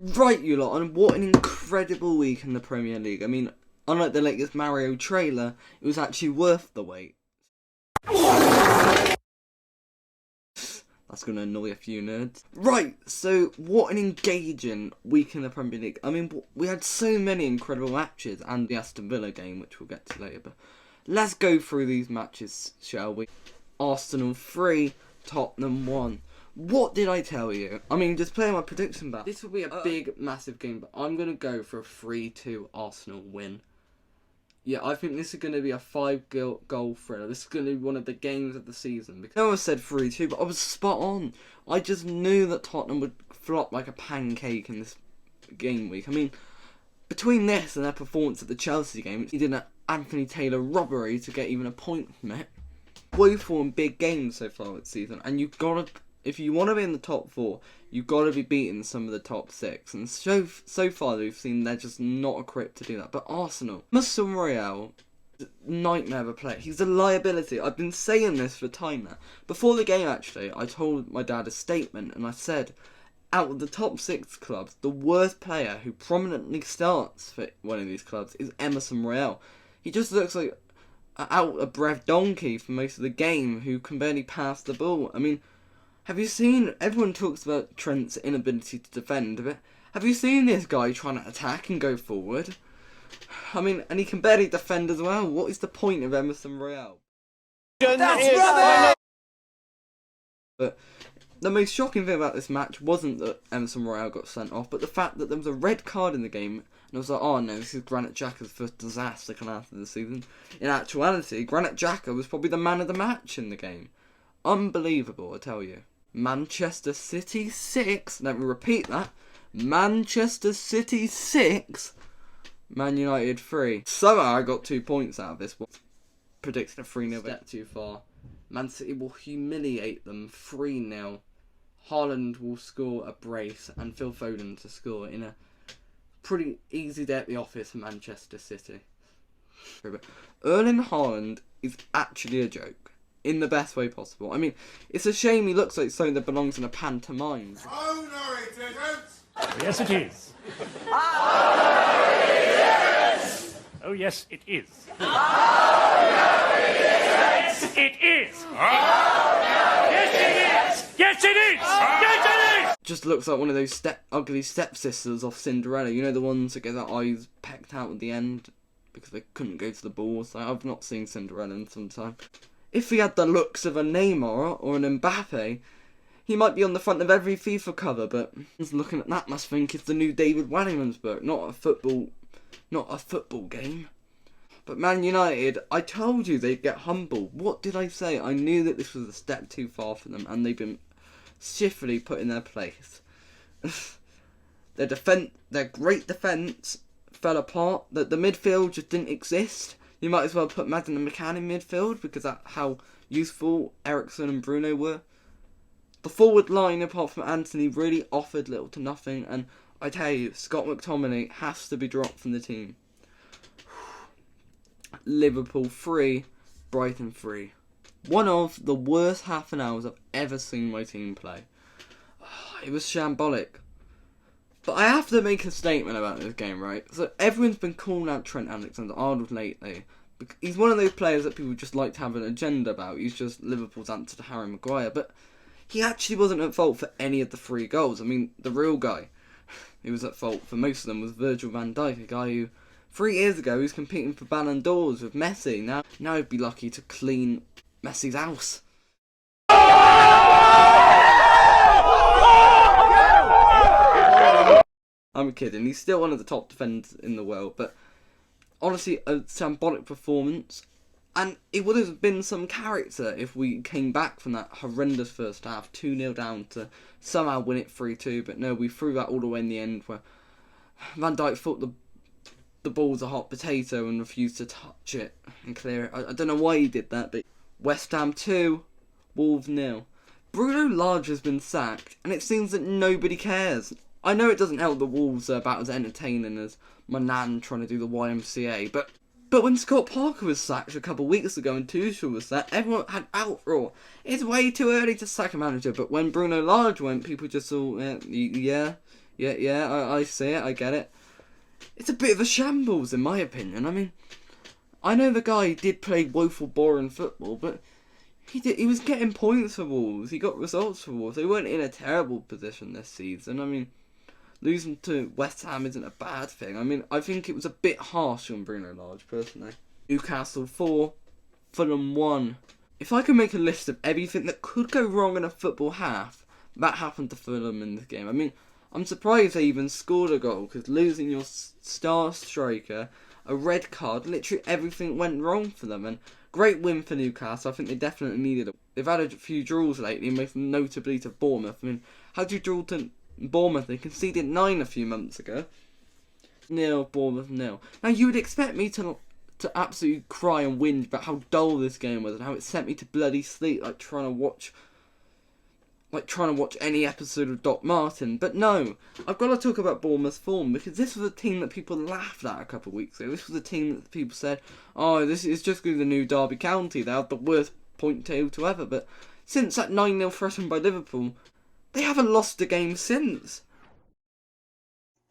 Right, you lot, and what an incredible week in the Premier League. I mean, unlike the latest Mario trailer, it was actually worth the wait. That's going to annoy a few nerds. Right, so what an engaging week in the Premier League. I mean, we had so many incredible matches, and the Aston Villa game, which we'll get to later. But let's go through these matches, shall we? Arsenal 3, Tottenham 1. What did I tell you? I mean, just playing my prediction back. This will be a big, massive game, but I'm going to go for a 3-2 Arsenal win. Yeah, I think this is going to be a 5-goal thriller. This is going to be one of the games of the season. Because no one said 3-2, but I was spot on. I just knew that Tottenham would flop like a pancake in this game week. I mean, between this and their performance at the Chelsea game, he did an Anthony Taylor robbery to get even a point from it. Woeful in big games so far this season, and you've got to... If you want to be in the top 4, you've got to be beating some of the top 6. And so far, we've seen they're just not equipped to do that. But Arsenal, Emerson Royale, nightmare of a player. He's a liability. I've been saying this for time now. Before the game, actually, I told my dad a statement, and I said, out of the top 6 clubs, the worst player who prominently starts for one of these clubs is Emerson Royale. He just looks like an out-of-breath donkey for most of the game who can barely pass the ball. I mean... Have you seen, everyone talks about Trent's inability to defend, but have you seen this guy trying to attack and go forward? I mean, and he can barely defend as well. What is the point of Emerson Royale? That's rubbish! But the most shocking thing about this match wasn't that Emerson Royale got sent off, but the fact that there was a red card in the game, and I was like, oh no, this is Granit Xhaka's first disaster coming out of the season. In actuality, Granit Xhaka was probably the man of the match in the game. Unbelievable, I tell you. Manchester City 6. Let me repeat that. Manchester City 6. Man United 3. Somehow I got 2 points out of this one. Predicting a 3-0 step too far. Man City will humiliate them 3-0. Haaland will score a brace and Phil Foden to score in a pretty easy day at the office for Manchester City. Erling Haaland is actually a joke. In the best way possible. I mean, it's a shame he looks like something that belongs in a pantomime. Oh no, it isn't! Yes, it is. Oh, yes, it is. It is! Yes, it is! Yes, it is! Yes, it is! Just looks like one of those ugly stepsisters off Cinderella. You know, the ones that get their eyes pecked out at the end because they couldn't go to the ball. So I've not seen Cinderella in some time. If he had the looks of a Neymar or an Mbappe, he might be on the front of every FIFA cover, but looking at that must think it's the new David Wanningham's book, not a football game. But Man United, I told you they'd get humble. What did I say? I knew that this was a step too far for them, and they've been shiftily put in their place. Their great defence fell apart. The midfield just didn't exist. You might as well put Madden and McCann in midfield because that's how useful Emerson and Bruno were. The forward line, apart from Anthony, really offered little to nothing. And I tell you, Scott McTominay has to be dropped from the team. Liverpool 3, Brighton 3. One of the worst half an hours I've ever seen my team play. It was shambolic. But I have to make a statement about this game, right? So everyone's been calling out Trent Alexander-Arnold lately. He's one of those players that people just like to have an agenda about. He's just Liverpool's answer to Harry Maguire. But he actually wasn't at fault for any of the 3 goals. I mean, the real guy who was at fault for most of them was Virgil van Dijk, a guy who 3 years ago was competing for Ballon d'Ors with Messi. Now he'd be lucky to clean Messi's house. I'm kidding, he's still one of the top defenders in the world, but honestly, a shambolic performance, and it would have been some character if we came back from that horrendous first half, 2-0 down, to somehow win it 3-2, but no, we threw that all the way in the end, where Van Dijk thought the ball was a hot potato and refused to touch it and clear it. I don't know why he did that, but West Ham 2, Wolves 0. Bruno Lage has been sacked, and it seems that nobody cares. I know it doesn't help the Wolves are about as entertaining as my nan trying to do the YMCA, but when Scott Parker was sacked a couple of weeks ago and Tuchel was sacked, everyone had outroar. It's way too early to sack a manager, but when Bruno Lage went, people just thought, yeah, I see it, I get it. It's a bit of a shambles, in my opinion. I mean, I know the guy did play woeful, boring football, but he was getting points for Wolves. He got results for Wolves. They weren't in a terrible position this season. I mean, losing to West Ham isn't a bad thing. I mean, I think it was a bit harsh on Bruno Lage, personally. Newcastle 4, Fulham 1. If I could make a list of everything that could go wrong in a football half, that happened to Fulham in this game. I mean, I'm surprised they even scored a goal, because losing your star striker, a red card, literally everything went wrong for them. And great win for Newcastle. I think they definitely needed it. They've had a few draws lately, most notably to Bournemouth. I mean, how do you draw to Bournemouth? They conceded 9 a few months ago. 0, Bournemouth 0. Now, you would expect me to absolutely cry and whinge about how dull this game was and how it sent me to bloody sleep, like trying to watch any episode of Doc Martin. But no, I've got to talk about Bournemouth's form, because this was a team that people laughed at a couple of weeks ago. This was a team that people said, oh, this is just going to be the new Derby County. They have the worst point table to ever. But since that 9-0 thrashing by Liverpool, they haven't lost a game since.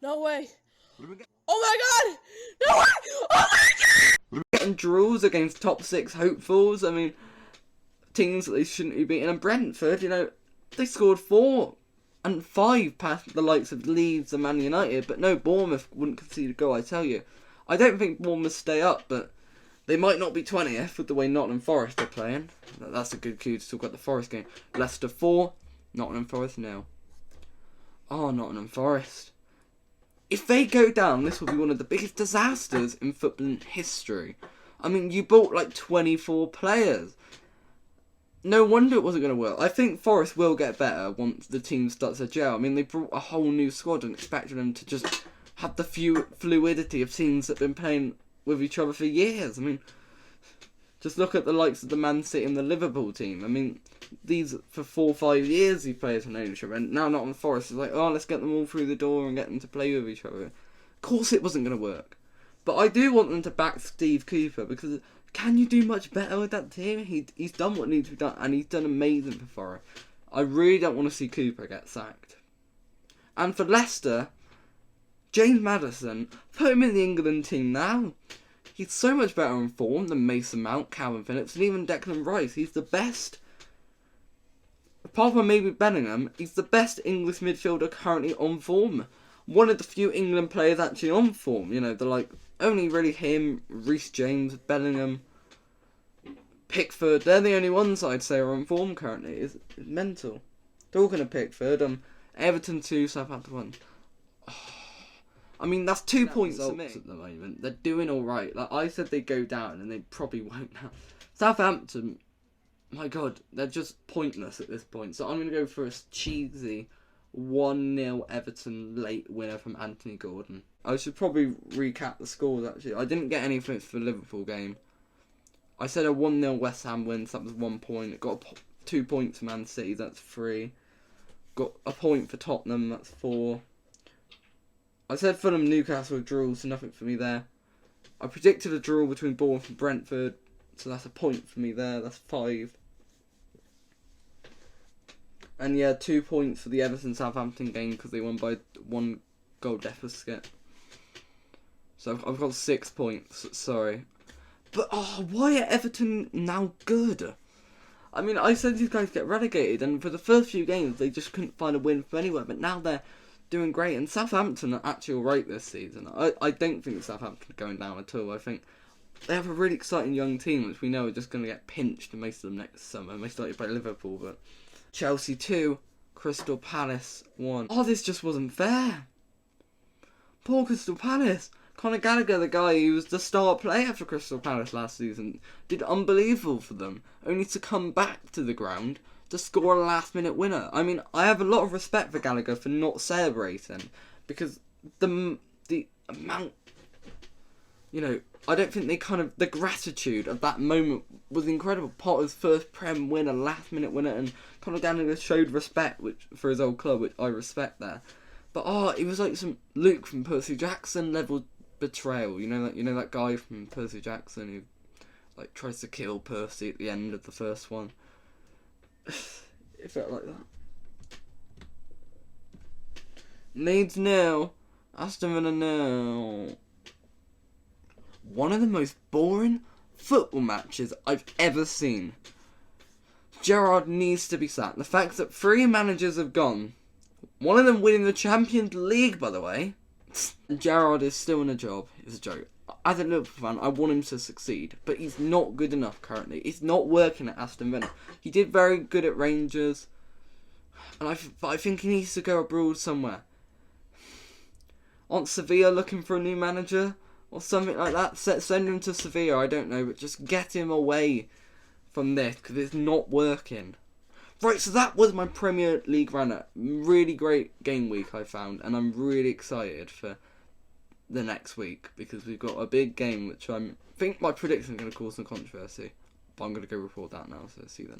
No way. Oh my god! No way! Oh my god! We're getting draws against top 6 hopefuls. I mean, teams that they shouldn't be beating. And Brentford, they scored 4 and 5 past the likes of Leeds and Man United. But no, Bournemouth wouldn't concede a goal, I tell you. I don't think Bournemouth stay up, but they might not be 20th with the way Nottingham Forest are playing. That's a good cue to talk about the Forest game. Leicester 4, Nottingham Forest 0. Oh, Nottingham Forest. If they go down, this will be one of the biggest disasters in football history. I mean, you bought like 24 players. No wonder it wasn't going to work. I think Forest will get better once the team starts to gel. I mean, they brought a whole new squad and expected them to just have the fluidity of teams that have been playing with each other for years. I mean, just look at the likes of the Man City and the Liverpool team. I mean, these, for 4 or 5 years, these players have known each other. And now Nottingham Forest is like, oh, let's get them all through the door and get them to play with each other. Of course it wasn't going to work. But I do want them to back Steve Cooper, because can you do much better with that team? He's done what needs to be done, and he's done amazing for Forest. I really don't want to see Cooper get sacked. And for Leicester, James Maddison, put him in the England team now. He's so much better in form than Mason Mount, Calvin Phillips, and even Declan Rice. He's the best. Apart from maybe Bellingham, he's the best English midfielder currently on form. One of the few England players actually on form. Only really him, Reece James, Bellingham, Pickford. They're the only ones I'd say are on form currently. It's mental. Talking of Pickford, Everton 2, Southampton 1. I mean, that's 2 points to me at the moment. They're doing alright. Like I said, they go down, and they probably won't now. Southampton, my God, they're just pointless at this point. So I'm going to go for a cheesy 1-0 Everton late winner from Anthony Gordon. I should probably recap the scores, actually. I didn't get anything for the Liverpool game. I said a 1-0 West Ham win, so that was 1 point. It got 2 points for Man City, that's 3. Got a point for Tottenham, that's 4. I said Fulham Newcastle draw, so nothing for me there. I predicted a draw between Bournemouth and Brentford, so that's a point for me there, that's 5. And yeah, 2 points for the Everton Southampton game because they won by 1 goal deficit. So I've got 6 points, sorry. But why are Everton now good? I mean, I said these guys get relegated, and for the first few games they just couldn't find a win from anywhere, but now they're doing great. And Southampton are actually alright this season. I don't think Southampton are going down at all. I think they have a really exciting young team, which we know are just going to get pinched most of them next summer, most likely by Liverpool, but Chelsea 2, Crystal Palace 1. Oh, this just wasn't fair. Poor Crystal Palace. Conor Gallagher, the guy who was the star player for Crystal Palace last season, did unbelievable for them, only to come back to the ground to score a last-minute winner. I mean, I have a lot of respect for Gallagher for not celebrating, because the amount, I don't think the gratitude of that moment was incredible. Potter's first Prem winner, last-minute winner, and Conor Gallagher showed respect for his old club, which I respect there. But it was like some Luke from Percy Jackson level betrayal. You know that guy from Percy Jackson who tries to kill Percy at the end of the first one. It felt like that. Leeds 0. Aston Villa 0. One of the most boring football matches I've ever seen. Gerrard needs to be sacked. The fact that 3 managers have gone, one of them winning the Champions League, by the way, Gerrard is still in a job. It's a joke. As a Liverpool fan, I want him to succeed, but he's not good enough currently. It's not working at Aston Villa. He did very good at Rangers, and I think he needs to go abroad somewhere. Aren't Sevilla looking for a new manager? Or something like that? Send him to Sevilla, I don't know, but just get him away from this, because it's not working. Right, so that was my Premier League roundup. Really great game week I found, and I'm really excited for the next week, because we've got a big game which I think my prediction is going to cause some controversy. But I'm going to go report that now, so see you then.